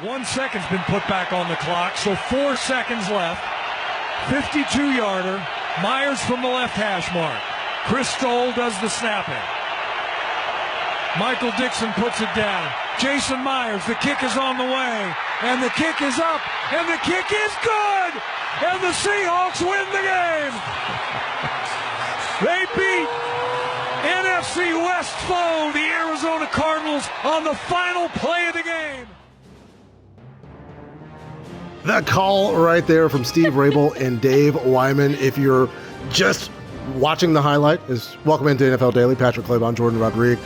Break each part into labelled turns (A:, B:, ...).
A: 1 second's been put back on the clock, so 4 seconds left. 52-yarder. Myers from the left hash mark. Chris Stoll does the snapping. Michael Dixon puts it down. Jason Myers, the kick is on the way. And the kick is up. And the kick is good. And the Seahawks win the game. They beat NFC West foe, the Arizona Cardinals, on the final play of the game.
B: That call right there from Steve Rabel and Dave Wyman. If you're just watching the highlight, is welcome into NFL Daily. Patrick Claybon, Jourdan Rodrigue.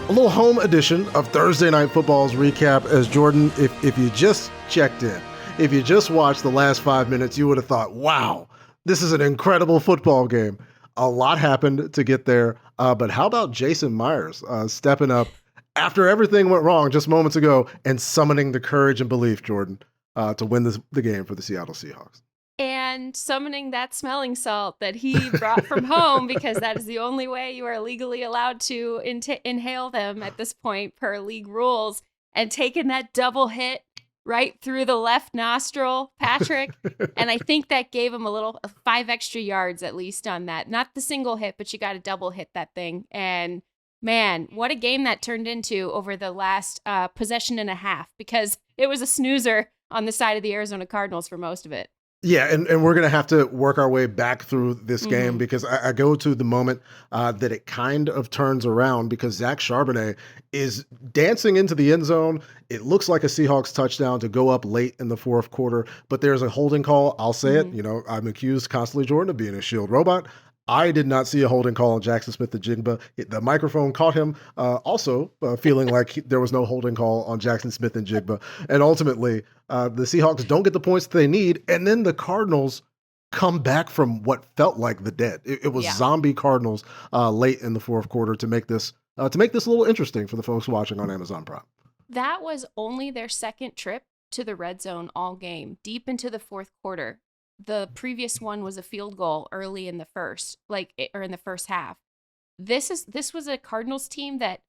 B: A little home edition of Thursday Night Football's recap. As Jordan, if you just checked in, if you just watched the last 5 minutes, you would have thought, wow, this is an incredible football game. A lot happened to get there. But how about Jason Myers stepping up after everything went wrong just moments ago and summoning the courage and belief, Jordan, to win the game for the Seattle Seahawks?
C: And summoning that smelling salt that he brought from home, because that is the only way you are legally allowed to inhale them at this point per league rules, and taking that double hit right through the left nostril, Patrick. And I think that gave him 5 extra yards at least on that. Not the single hit, but you got to double hit that thing. And man, what a game that turned into over the last possession and a half, because it was a snoozer on the side of the Arizona Cardinals for most of it.
B: Yeah, and we're going to have to work our way back through this game, because I go to the moment that it kind of turns around, because Zach Charbonnet is dancing into the end zone. It looks like a Seahawks touchdown to go up late in the fourth quarter, but there's a holding call. I'll say it. You know, I'm accused constantly, Jordan, of being a shield robot. I did not see a holding call on Jackson Smith-Njigba. The microphone caught him also feeling like there was no holding call on Jackson Smith-Njigba. And ultimately, the Seahawks don't get the points that they need. And then the Cardinals come back from what felt like the dead. It was zombie Cardinals late in the fourth quarter to make this a little interesting for the folks watching on Amazon Prime.
C: That was only their second trip to the red zone all game, deep into the fourth quarter. The previous one was a field goal early in the first, in the first half. This was a Cardinals team that,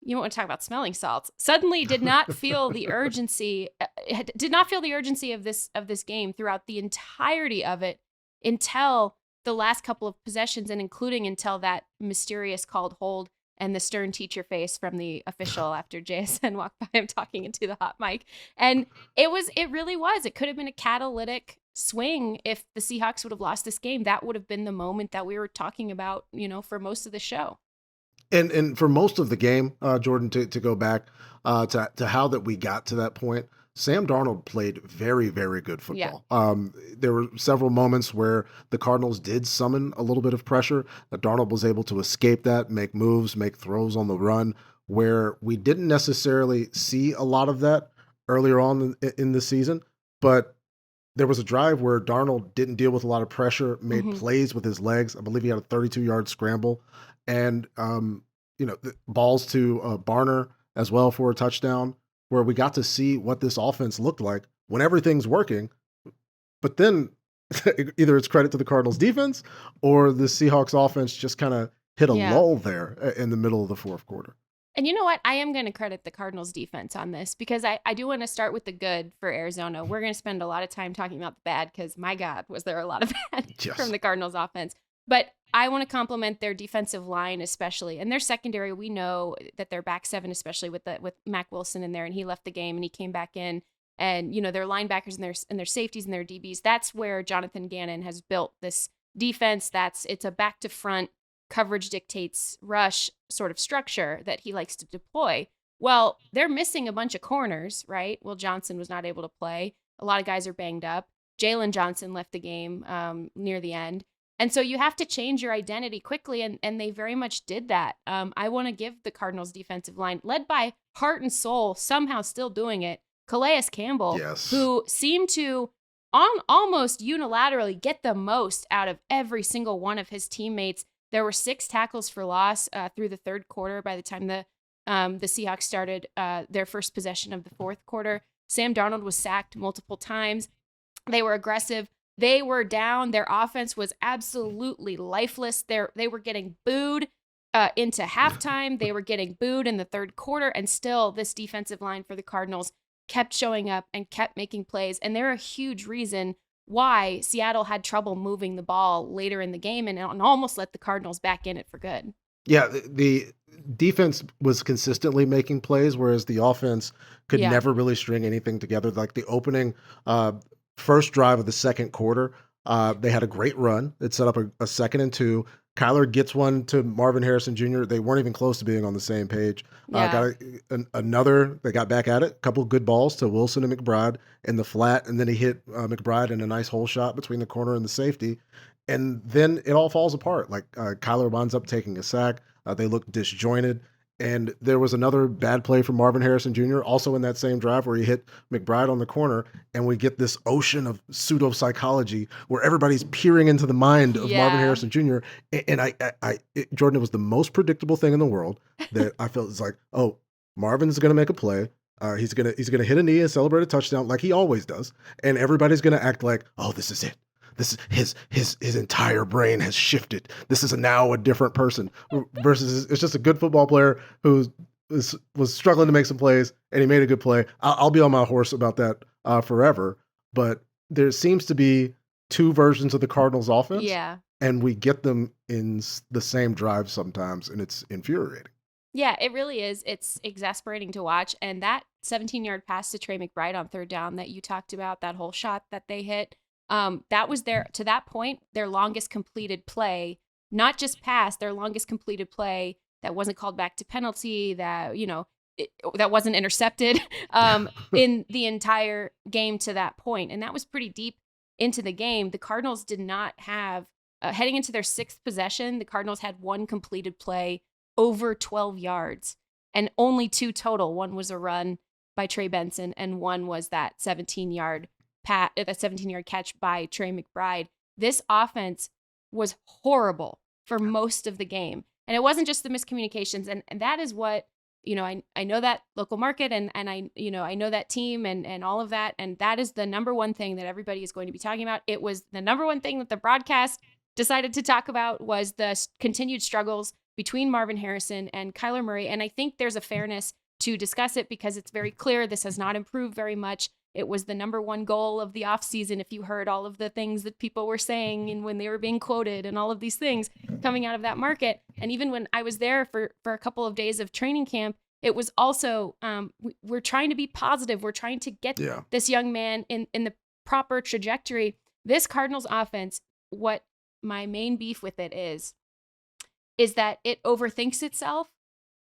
C: you want to talk about smelling salts, suddenly did not feel the urgency of this game throughout the entirety of it until the last couple of possessions, and including until that mysterious called hold and the stern teacher face from the official after JSN walked by him talking into the hot mic. And it really was. It could have been a catalytic swing. If the Seahawks would have lost this game, that would have been the moment that we were talking about, for most of the show.
B: And for most of the game, Jordan, to go back to how that we got to that point, Sam Darnold played very, very good football. Yeah. There were several moments where the Cardinals did summon a little bit of pressure. Darnold was able to escape that, make moves, make throws on the run, where we didn't necessarily see a lot of that earlier on in the season. But there was a drive where Darnold didn't deal with a lot of pressure, made plays with his legs. I believe he had a 32-yard scramble. And, the balls to Barner as well for a touchdown, where we got to see what this offense looked like when everything's working. But then either it's credit to the Cardinals defense or the Seahawks offense just kind of hit a lull there in the middle of the fourth quarter.
C: And you know what? I am going to credit the Cardinals defense on this, because I do want to start with the good for Arizona. We're going to spend a lot of time talking about the bad, because my God, was there a lot of bad from the Cardinals offense. But I want to compliment their defensive line, especially, and their secondary. We know that their back seven, especially with Mack Wilson in there, and he left the game and he came back in, and their linebackers and their safeties and their DBs. That's where Jonathan Gannon has built this defense. It's a back to front, coverage dictates rush sort of structure that he likes to deploy. Well, they're missing a bunch of corners, right? Will Johnson was not able to play. A lot of guys are banged up. Jalen Johnson left the game near the end. And so you have to change your identity quickly, and they very much did that. I want to give the Cardinals defensive line, led by heart and soul, somehow still doing it, Calais Campbell, who seemed to almost unilaterally get the most out of every single one of his teammates. There were 6 tackles for loss through the third quarter by the time the Seahawks started their first possession of the fourth quarter. Sam Darnold was sacked multiple times. They were aggressive. They were down. Their offense was absolutely lifeless. They were getting booed into halftime. They were getting booed in the third quarter. And still, this defensive line for the Cardinals kept showing up and kept making plays. And they're a huge reason why Seattle had trouble moving the ball later in the game and almost let the Cardinals back in it for good.
B: Yeah, the defense was consistently making plays, whereas the offense could never really string anything together. Like the opening first drive of the second quarter, they had a great run. It set up a 2nd and 2. Kyler gets one to Marvin Harrison Jr. They weren't even close to being on the same page. Got another. They got back at it. A couple of good balls to Wilson and McBride in the flat, and then he hit McBride in a nice hole shot between the corner and the safety. And then it all falls apart. Like Kyler winds up taking a sack. They look disjointed. And there was another bad play from Marvin Harrison Jr. also in that same drive where he hit McBride on the corner. And we get this ocean of pseudo psychology where everybody's peering into the mind of Marvin Harrison Jr. And Jordan, it was the most predictable thing in the world that I felt was like, oh, Marvin's going to make a play. He's gonna hit a knee and celebrate a touchdown like he always does. And everybody's going to act like, oh, this is it. This is his entire brain has shifted. This is now a different person versus it's just a good football player who was struggling to make some plays and he made a good play. I'll be on my horse about that forever. But there seems to be two versions of the Cardinals offense.
C: Yeah.
B: And we get them in the same drive sometimes, and it's infuriating.
C: Yeah, it really is. It's exasperating to watch. And that 17-yard pass to Trey McBride on 3rd down that you talked about, that whole shot that they hit, that was to that point, their longest completed play, not just pass, their longest completed play that wasn't called back to penalty, that, that wasn't intercepted in the entire game to that point. And that was pretty deep into the game. The Cardinals did not have, heading into their 6th possession, the Cardinals had one completed play over 12 yards and only 2 total. One was a run by Trey Benson and one was that 17-yard catch by Trey McBride. This offense was horrible for most of the game. And it wasn't just the miscommunications. And that is what, I know that local market and I know that team and all of that. And that is the number one thing that everybody is going to be talking about. It was the number one thing that the broadcast decided to talk about was the continued struggles between Marvin Harrison and Kyler Murray. And I think there's a fairness to discuss it because it's very clear this has not improved very much. It was the number one goal of the offseason. If you heard all of the things that people were saying and when they were being quoted and all of these things coming out of that market. And even when I was there for a couple of days of training camp, it was also, we're trying to be positive. We're trying to get this young man in the proper trajectory. This Cardinals offense, what my main beef with it is that it overthinks itself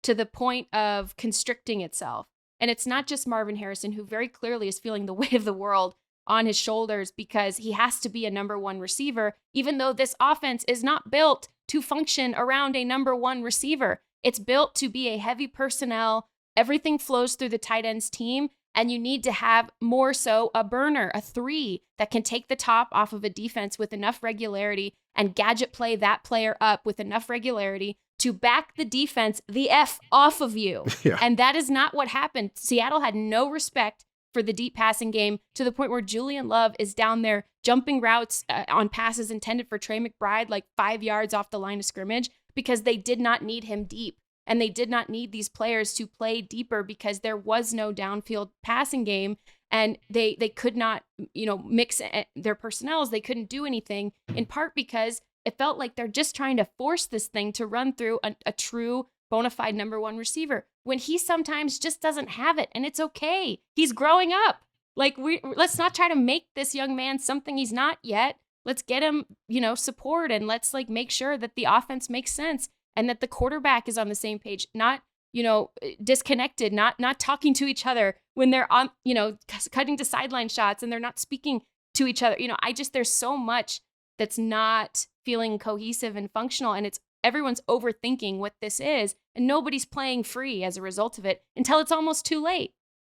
C: to the point of constricting itself. And it's not just Marvin Harrison, who very clearly is feeling the weight of the world on his shoulders because he has to be a number one receiver, even though this offense is not built to function around a number one receiver. It's built to be a heavy personnel. Everything flows through the tight ends team, and you need to have more so a burner, a 3 that can take the top off of a defense with enough regularity and gadget play that player up with enough regularity to back the defense the F off of you. Yeah. And that is not what happened. Seattle had no respect for the deep passing game to the point where Julian Love is down there jumping routes on passes intended for Trey McBride, like 5 yards off the line of scrimmage, because they did not need him deep. And they did not need these players to play deeper because there was no downfield passing game. And they could not, mix their personnels. They couldn't do anything, in part because it felt like they're just trying to force this thing to run through a true bona fide number one receiver when he sometimes just doesn't have it. And it's okay. He's growing up. Like, let's not try to make this young man something he's not yet. Let's get him, support, and let's make sure that the offense makes sense and that the quarterback is on the same page, not, disconnected, not talking to each other when they're on, cutting to sideline shots and they're not speaking to each other. There's so much that's not feeling cohesive and functional, and everyone's overthinking what this is, and nobody's playing free as a result of it until it's almost too late.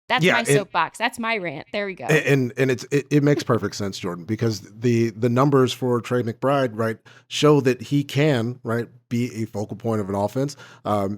C: That's my soapbox. That's my rant. There we go. And
B: it makes perfect sense, Jordan, because the numbers for Trey McBride, right, show that he can, right, be a focal point of an offense.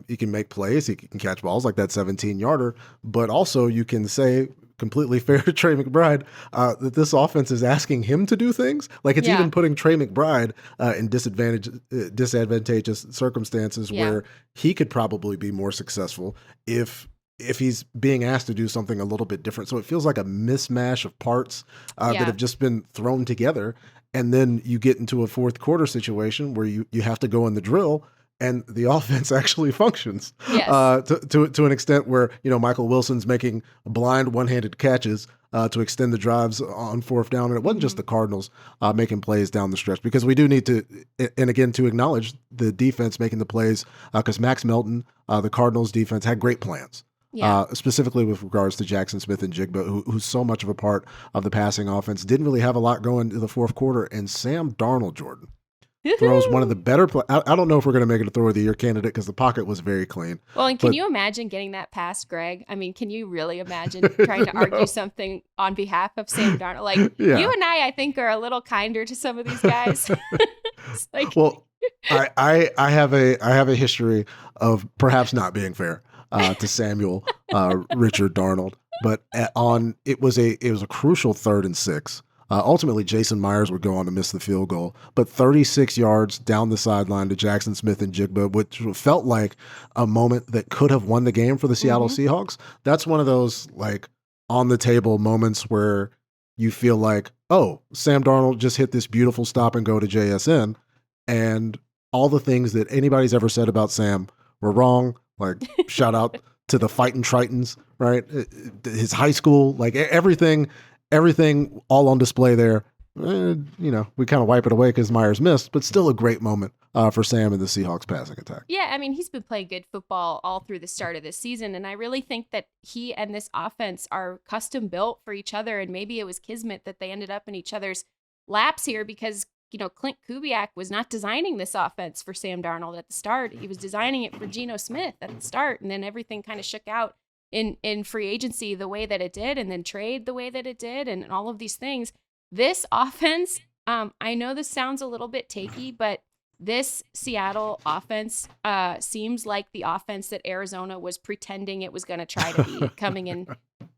B: He can make plays. He can catch balls like that 17-yarder. But also you can say, completely fair to Trey McBride, that this offense is asking him to do things. Like it's even putting Trey McBride in disadvantageous circumstances where he could probably be more successful if if he's being asked to do something a little bit different. So it feels like a mismatch of parts that have just been thrown together. And then you get into a fourth quarter situation where you have to go in the drill, and the offense actually functions to an extent where, Michael Wilson's making blind one-handed catches to extend the drives on fourth down. And it wasn't just the Cardinals making plays down the stretch, because we do need to, and again, to acknowledge the defense making the plays, because Max Melton, the Cardinals defense, had great plans. Specifically with regards to Jackson Smith and Jigba, who's so much of a part of the passing offense, didn't really have a lot going to the fourth quarter. And Sam Darnold, Jordan, throws one of the better I don't know if we're going to make it a throw of the year candidate, because the pocket was very clean.
C: Well, and can you imagine getting that past Greg? I mean, can you really imagine trying to argue something on behalf of Sam Darnold? Like, you and I think, are a little kinder to some of these guys.
B: Well, I have a history of perhaps not being fair to Samuel Richard Darnold, but it was a crucial 3rd and 6. Ultimately, Jason Myers would go on to miss the field goal, but 36 yards down the sideline to Jackson Smith and Jigba, which felt like a moment that could have won the game for the Seattle Seahawks. That's one of those like on the table moments where you feel like, oh, Sam Darnold just hit this beautiful stop and go to JSN, and all the things that anybody's ever said about Sam were wrong. Like, shout out to the Fighting Tritons, right? His high school, like everything all on display there. We kind of wipe it away because Myers missed, but still a great moment for Sam and the Seahawks passing attack.
C: Yeah, I mean, he's been playing good football all through the start of this season, and I really think that he and this offense are custom built for each other, and maybe it was kismet that they ended up in each other's laps here, because Clint Kubiak was not designing this offense for Sam Darnold at the start. He was designing it for Geno Smith at the start, and then everything kind of shook out in free agency the way that it did, and then trade the way that it did, and all of these things. This offense, I know this sounds a little bit takey, but this Seattle offense seems like the offense that Arizona was pretending it was going to try to be coming in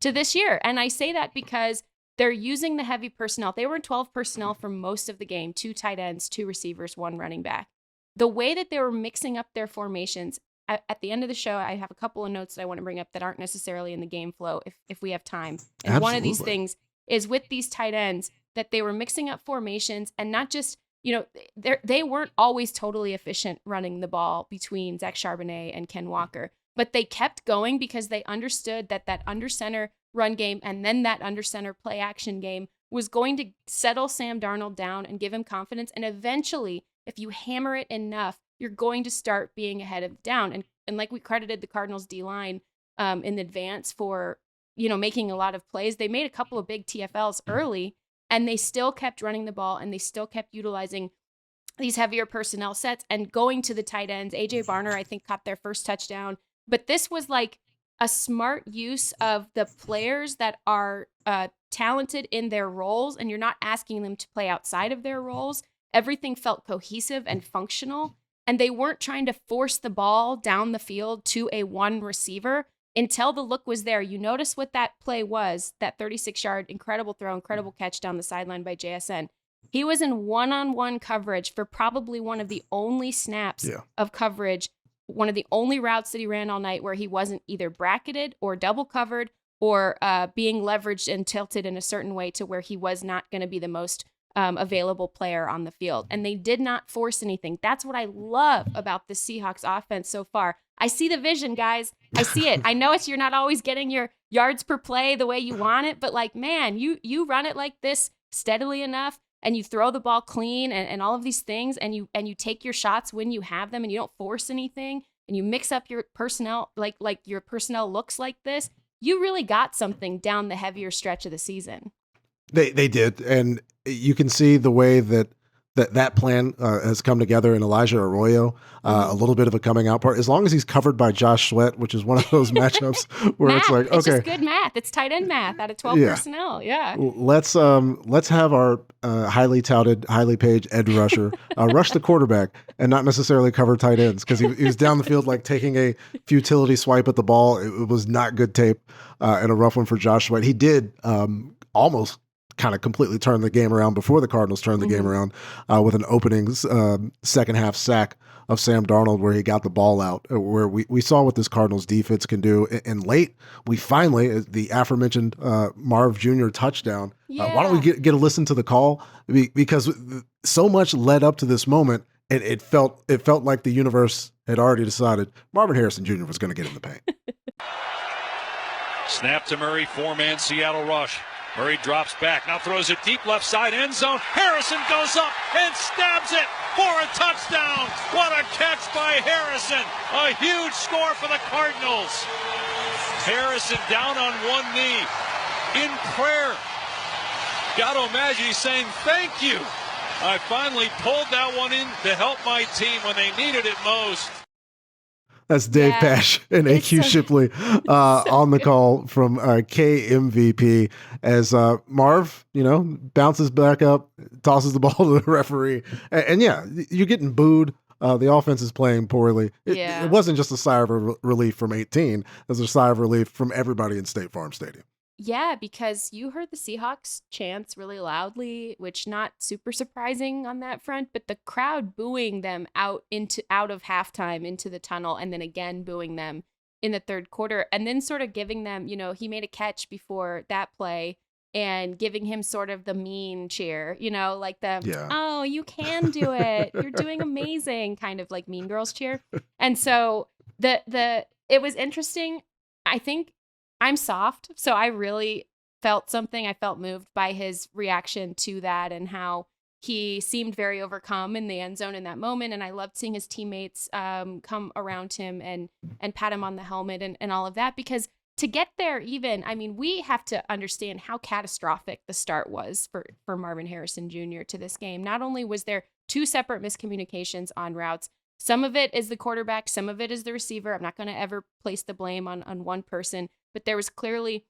C: to this year. And I say that because they're using the heavy personnel. They were 12 personnel for most of the game, 2 tight ends, 2 receivers, 1 running back. The way that they were mixing up their formations, at the end of the show, I have a couple of notes that I want to bring up that aren't necessarily in the game flow if we have time. And One of these things is with these tight ends, that they were mixing up formations, and not just, they weren't always totally efficient running the ball between Zach Charbonnet and Ken Walker, but they kept going because they understood that under center run game and then that under center play action game was going to settle Sam Darnold down and give him confidence. And eventually, if you hammer it enough, you're going to start being ahead of down. And like we credited the Cardinals D-line in advance for, making a lot of plays. They made a couple of big TFLs early, and they still kept running the ball, and they still kept utilizing these heavier personnel sets and going to the tight ends. AJ Barner, I think, caught their first touchdown. But this was like a smart use of the players that are talented in their roles, and you're not asking them to play outside of their roles. Everything felt cohesive and functional, and they weren't trying to force the ball down the field to a one receiver until the look was there. You notice what that play was, that 36-yard incredible throw, incredible catch down the sideline by JSN. He was in one-on-one coverage for probably one of the only snaps of coverage, one of the only routes that he ran all night where he wasn't either bracketed or double covered or being leveraged and tilted in a certain way to where he was not going to be the most available player on the field. And they did not force anything. That's what I love about the Seahawks offense so far. I see the vision, guys. I see it. I know you're not always getting your yards per play the way you want it, but like, man, you run it like this steadily enough, and you throw the ball clean and all of these things, and you take your shots when you have them, and you don't force anything, and you mix up your personnel like your personnel looks like this. You really got something down the heavier stretch of the season.
B: They did, and you can see the way that plan has come together in Elijah Arroyo, a little bit of a coming out part, as long as he's covered by Josh Sweat, which is one of those matchups where it's like, okay.
C: It's just good math. It's tight end math out of 12 personnel. Yeah.
B: Let's have our highly touted, highly paid edge rusher rush the quarterback and not necessarily cover tight ends, because he was down the field like taking a futility swipe at the ball. It was not good tape and a rough one for Josh Sweat. He did almost kind of completely turned the game around before the Cardinals turned the game around with an opening second half sack of Sam Darnold where he got the ball out, where we saw what this Cardinals defense can do. And late, we finally, the aforementioned Marv Jr. touchdown. Why don't we get a listen to the call? Because so much led up to this moment, and it felt like the universe had already decided Marvin Harrison Jr. was going to get in the paint.
D: Snap to Murray, 4-man Seattle rush. Murray drops back, now throws it deep left side end zone. Harrison goes up and stabs it for a touchdown. What a catch by Harrison. A huge score for the Cardinals. Harrison down on one knee in prayer. Got to imagine he's saying, thank you. I finally pulled that one in to help my team when they needed it most.
B: That's Dave Pash and AQ Shipley on the call from KMVP as Marv, bounces back up, tosses the ball to the referee. And you're getting booed. The offense is playing poorly. It wasn't just a sigh of relief from 18. It was a sigh of relief from everybody in State Farm Stadium.
C: Yeah, because you heard the Seahawks chants really loudly, which not super surprising on that front, but the crowd booing them out of halftime into the tunnel, and then again booing them in the third quarter, and then sort of giving them, he made a catch before that play and giving him sort of the mean cheer, like oh, you can do it. You're doing amazing, kind of like Mean Girls cheer. And so it was interesting. I think I'm soft, so I really felt something. I felt moved by his reaction to that and how he seemed very overcome in the end zone in that moment. And I loved seeing his teammates come around him and pat him on the helmet and all of that, because to get there we have to understand how catastrophic the start was for Marvin Harrison Jr. to this game. Not only was there 2 separate miscommunications on routes, some of it is the quarterback, some of it is the receiver. I'm not going to ever place the blame on one person. But there was clearly,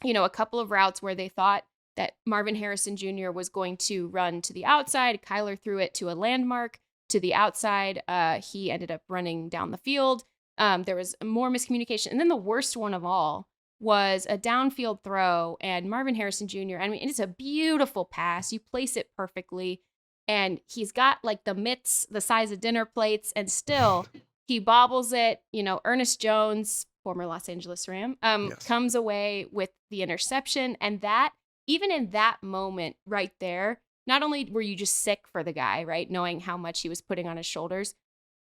C: a couple of routes where they thought that Marvin Harrison Jr. was going to run to the outside. Kyler threw it to a landmark to the outside. He ended up running down the field. There was more miscommunication. And then the worst one of all was a downfield throw. And Marvin Harrison Jr., it's a beautiful pass. You place it perfectly. And he's got like the mitts the size of dinner plates. And still, he bobbles it. Ernest Jones, former Los Angeles Ram, comes away with the interception. And that, even in that moment right there, not only were you just sick for the guy, right, knowing how much he was putting on his shoulders,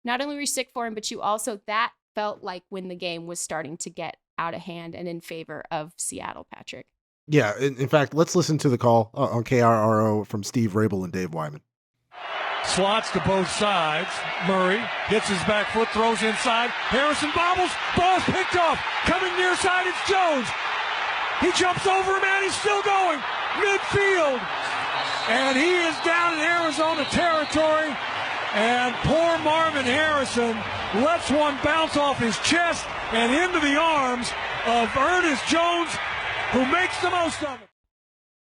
C: not only were you sick for him, but you also, that felt like when the game was starting to get out of hand and in favor of Seattle, Patrick.
B: Yeah, in fact, let's listen to the call on KRRO from Steve Rabel and Dave Wyman.
A: Slots to both sides. Murray hits his back foot, throws inside. Harrison bobbles. Ball's picked off. Coming near side, it's Jones. He jumps over him, and he's still going. Midfield. And he is down in Arizona territory. And poor Marvin Harrison lets one bounce off his chest and into the arms of Ernest Jones, who makes the most of it.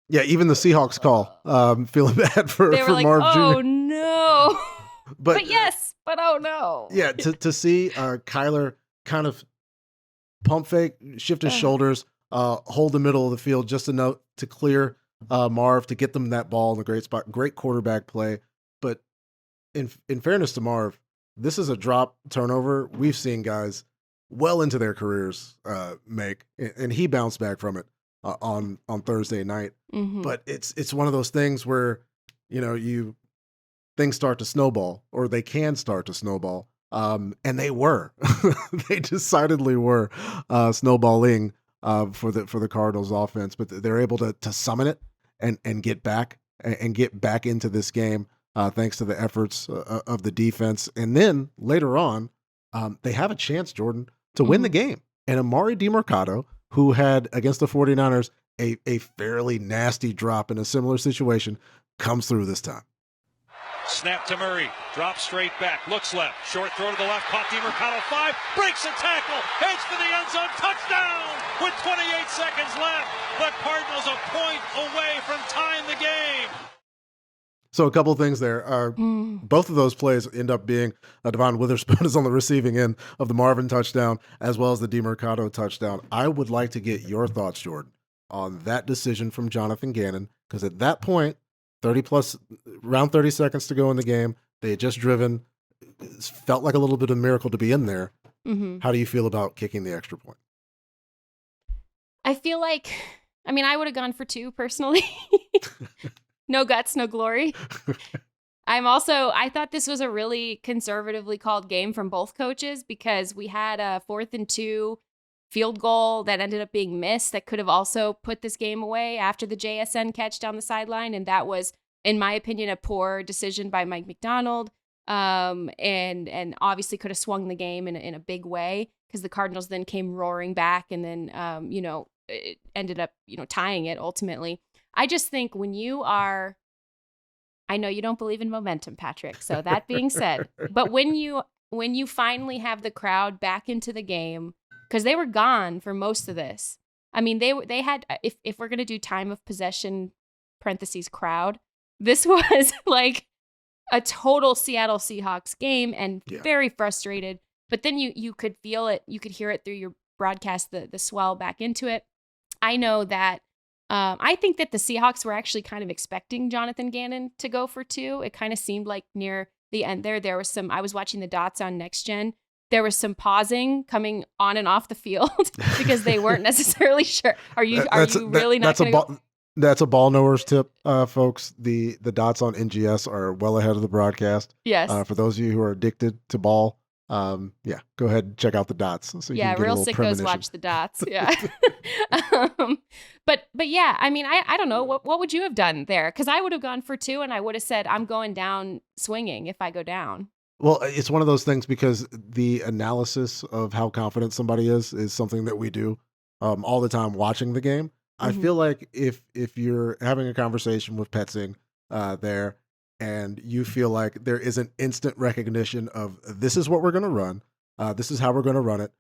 B: Yeah, even the Seahawks call, feeling bad for
C: like,
B: Marv Jr.
C: Oh, no.
B: But
C: yes, but oh, no.
B: Yeah, to see Kyler kind of pump fake, shift his shoulders, hold the middle of the field just enough to clear Marv, to get them that ball in the great spot. Great quarterback play. But in fairness to Marv, this is a drop turnover we've seen guys well into their careers make, and he bounced back from it on Thursday night.
C: Mm-hmm.
B: But it's one of those things where things start to snowball, or they can start to snowball, and they were they decidedly were snowballing for the Cardinals offense, but they're able to summon it and get back into this game thanks to the efforts of the defense. And then later on, they have a chance, Jordan, to win the game. And Amari DiMercato, who had against the 49ers a fairly nasty drop in a similar situation, comes through this time.
D: Snap to Murray, drops straight back, looks left, short throw to the left, caught DiMercato 5, breaks a tackle, heads for the end zone, touchdown with 28 seconds left. The Cardinals a point away from tying the game.
B: So a couple of things there. Both of those plays end up being Devon Witherspoon is on the receiving end of the Marvin touchdown as well as the DiMercato touchdown. I would like to get your thoughts, Jordan, on that decision from Jonathan Gannon, Because at that point, around 30 seconds to go in the game, they had just driven. It felt like a little bit of a miracle to be in there.
C: Mm-hmm.
B: How do you feel about kicking the extra point?
C: I feel like, I would have gone for 2 personally. No guts, no glory. I thought this was a really conservatively called game from both coaches because we had a 4th and 2 field goal that ended up being missed that could have also put this game away after the JSN catch down the sideline. And that was, in my opinion, a poor decision by Mike Macdonald. And obviously could have swung the game in a big way because the Cardinals then came roaring back and then, it ended up, tying it ultimately. I just think when you are, I know you don't believe in momentum, Patrick. So that being said, but when you finally have the crowd back into the game, because they were gone for most of this. They had, if we're going to do time of possession, parentheses crowd, this was like a total Seattle Seahawks game and very frustrated. But then you could feel it. You could hear it through your broadcast, the swell back into it. I know that I think that the Seahawks were actually kind of expecting Jonathan Gannon to go for 2. It kind of seemed like near the end there was some, I was watching the dots on Next Gen. There was some pausing coming on and off the field because they weren't necessarily sure. Are you really not going to go?
B: That's a ball knowers tip, folks. The dots on NGS are well ahead of the broadcast.
C: Yes.
B: For those of you who are addicted to ball, go ahead and check out the dots. So you can get
C: real
B: a little
C: sickos watch the dots. Yeah. But yeah, I don't know. What would you have done there? Because I would have gone for 2 and I would have said, I'm going down swinging if I go down.
B: Well, it's one of those things because the analysis of how confident somebody is something that we do all the time watching the game. Mm-hmm. I feel like if you're having a conversation with Petsing there and you feel like there is an instant recognition of this is what we're going to run, this is how we're going to run it,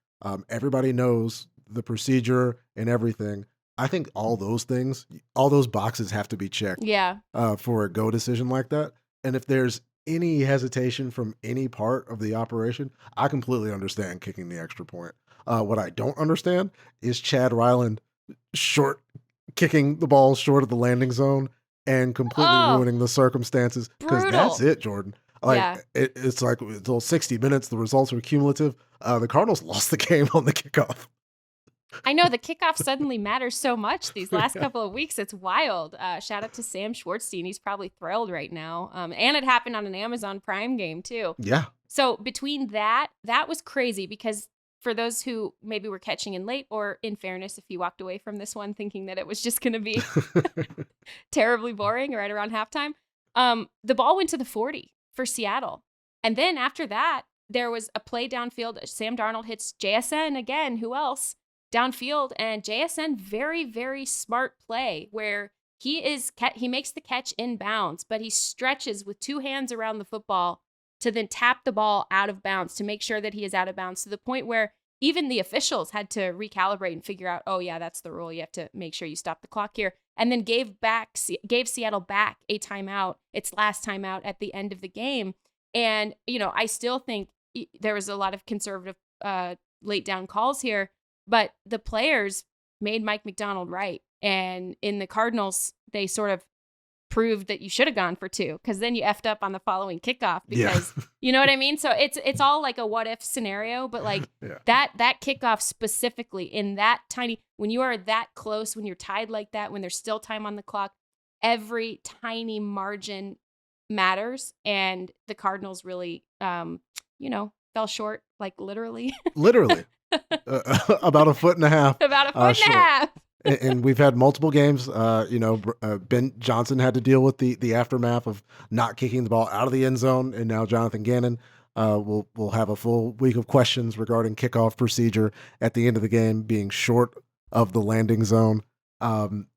B: everybody knows the procedure and everything, I think all those boxes have to be checked for a go decision like that. And if there's any hesitation from any part of the operation, I completely understand kicking the extra point. What I don't understand is Chad Ryland kicking the ball short of the landing zone and completely ruining the circumstances. Because that's it, Jordan. It's like until 60 minutes, the results were cumulative. The Cardinals lost the game on the kickoff.
C: I know the kickoff suddenly matters so much these last couple of weeks. It's wild. Shout out to Sam Schwartzstein. He's probably thrilled right now. And it happened on an Amazon Prime game too.
B: Yeah.
C: So between that was crazy because for those who maybe were catching in late, or in fairness, if you walked away from this one thinking that it was just going to be terribly boring right around halftime, the ball went to the 40 for Seattle. And then after that, there was a play downfield. Sam Darnold hits JSN again. Who else? Downfield, and JSN, very, very smart play where he makes the catch in bounds, but he stretches with 2 hands around the football to then tap the ball out of bounds to make sure that he is out of bounds, to the point where even the officials had to recalibrate and figure out, oh yeah, that's the rule. You have to make sure you stop the clock here. And then gave Seattle back a timeout, its last timeout at the end of the game. And, I still think there was a lot of conservative late down calls here, but the players made Mike Macdonald right. And in the Cardinals, they sort of proved that you should have gone for 2, because then you effed up on the following kickoff because you know what I mean? So it's all like a what if scenario, but like that kickoff specifically in that tiny, when you are that close, when you're tied like that, when there's still time on the clock, every tiny margin matters. And the Cardinals really, fell short, like literally.
B: Literally. About a foot and a half.
C: About a foot and a half.
B: And we've had multiple games. Ben Johnson had to deal with the aftermath of not kicking the ball out of the end zone, and now Jonathan Gannon will have a full week of questions regarding kickoff procedure at the end of the game, being short of the landing zone.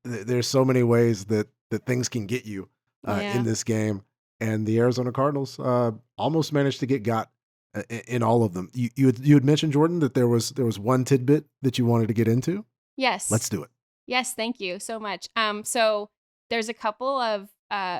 B: There's so many ways that things can get you in this game, and the Arizona Cardinals almost managed to get in all of them. You had mentioned, Jordan, that there was one tidbit that you wanted to get into.
C: Yes.
B: Let's do it.
C: Yes, thank you so much. So there's a couple of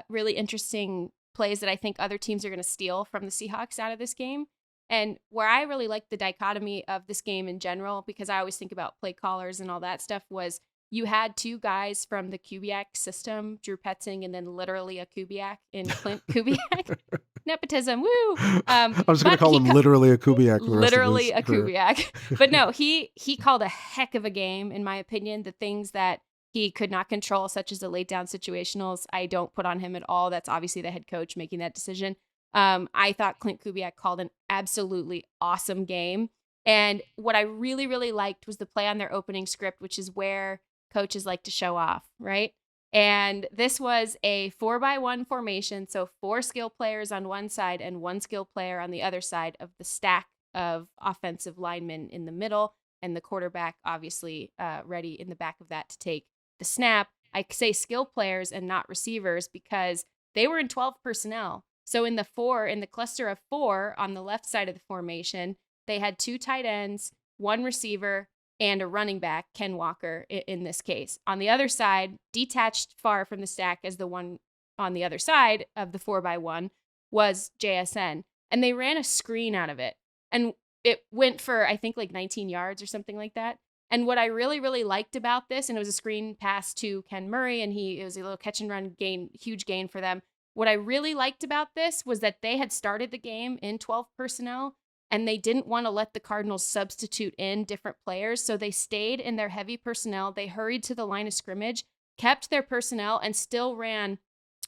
C: really interesting plays that I think other teams are going to steal from the Seahawks out of this game. And where I really like the dichotomy of this game in general, because I always think about play callers and all that stuff, was you had two guys from the Kubiak system, Drew Petzing, and then literally a Kubiak in Clint Kubiak. Nepotism, woo!
B: I was going to call him literally a Kubiak.
C: Literally a Kubiak. But no, he called a heck of a game, in my opinion. The things that he could not control, such as the late down situationals, I don't put on him at all. That's obviously the head coach making that decision. I thought Clint Kubiak called an absolutely awesome game. And what I really, really liked was the play on their opening script, which is where coaches like to show off, right? And this was a 4-by-1 formation. So 4 skill players on one side and 1 skill player on the other side of the stack of offensive linemen in the middle, and the quarterback obviously ready in the back of that to take the snap. I say skill players and not receivers because they were in 12 personnel. So in the cluster of 4 on the left side of the formation, they had 2 tight ends, 1 receiver, and a running back, Ken Walker in this case. On the other side, detached far from the stack as the one on the other side of the 4-by-1 was JSN. And they ran a screen out of it. And it went for, I think, like 19 yards or something like that. And what I really, really liked about this, and it was a screen pass to Ken Murray, and it was a little catch and run gain, huge gain for them. What I really liked about this was that they had started the game in 12 personnel, and they didn't want to let the Cardinals substitute in different players. So they stayed in their heavy personnel. They hurried to the line of scrimmage, kept their personnel, and still ran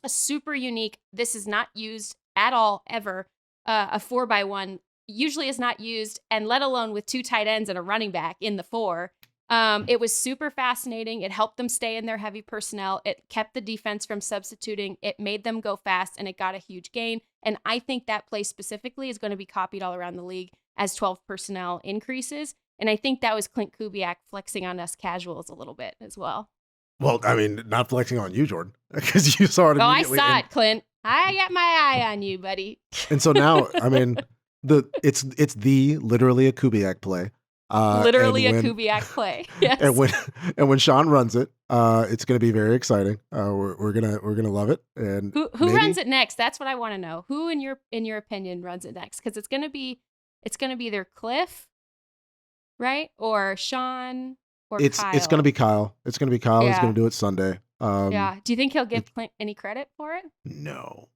C: a super unique, this is not used at all ever, a 4-by-1 usually is not used, and let alone with 2 tight ends and a running back in the 4. It was super fascinating. It helped them stay in their heavy personnel. It kept the defense from substituting. It made them go fast, and it got a huge gain. And I think that play specifically is going to be copied all around the league as 12 personnel increases. And I think that was Clint Kubiak flexing on us casuals a little bit as well.
B: Well, I mean, not flexing on you, Jordan, because you saw it immediately.
C: Oh, I saw it, Clint. I got my eye on you, buddy.
B: And so now, I mean, it's literally a Kubiak play.
C: Literally a Kubiak play. Yes.
B: And when Sean runs it, it's going to be very exciting. We're gonna love it. And
C: who runs it next? That's what I want to know. Who in your opinion runs it next? Because it's gonna be either Cliff, right, or Sean, or Kyle.
B: It's gonna be Kyle. It's gonna be Kyle.
C: Yeah.
B: He's gonna do it Sunday.
C: Yeah. Do you think he'll give Clint any credit for it?
B: No.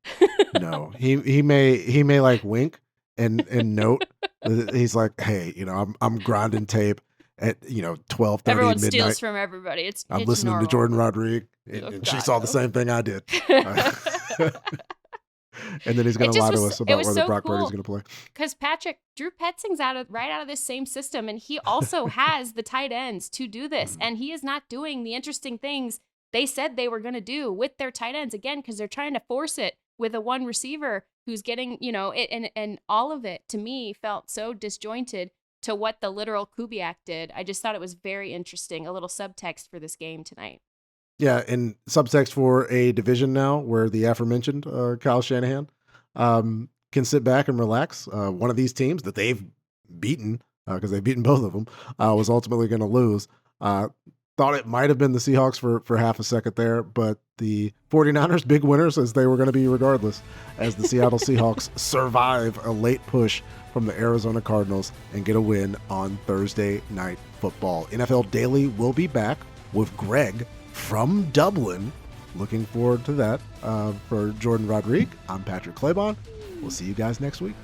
B: No. He may like wink and note. He's like, hey, I'm grinding tape at 12:30
C: Everyone
B: midnight.
C: steals from everybody.
B: I'm listening to Jourdan Rodrigue, and she saw the same thing I did. And then he's going to lie to us about whether Brock Purdy's going to play.
C: Because Drew Petzing's right out of this same system, and he also has the tight ends to do this, and he is not doing the interesting things they said they were going to do with their tight ends, again, because they're trying to force it with a one receiver who's getting, and all of it, to me, felt so disjointed to what the literal Kubiak did. I just thought it was very interesting, a little subtext for this game tonight.
B: Yeah, and subtext for a division now where the aforementioned Kyle Shanahan can sit back and relax. One of these teams that they've beaten, because they've beaten both of them, was ultimately going to lose. Thought it might have been the Seahawks for half a second there, but the 49ers, big winners as they were going to be regardless, as the Seattle Seahawks survive a late push from the Arizona Cardinals and get a win on Thursday Night Football. NFL Daily will be back with Greg from Dublin. Looking forward to that. For Jourdan Rodrigue, I'm Patrick Claybon. We'll see you guys next week.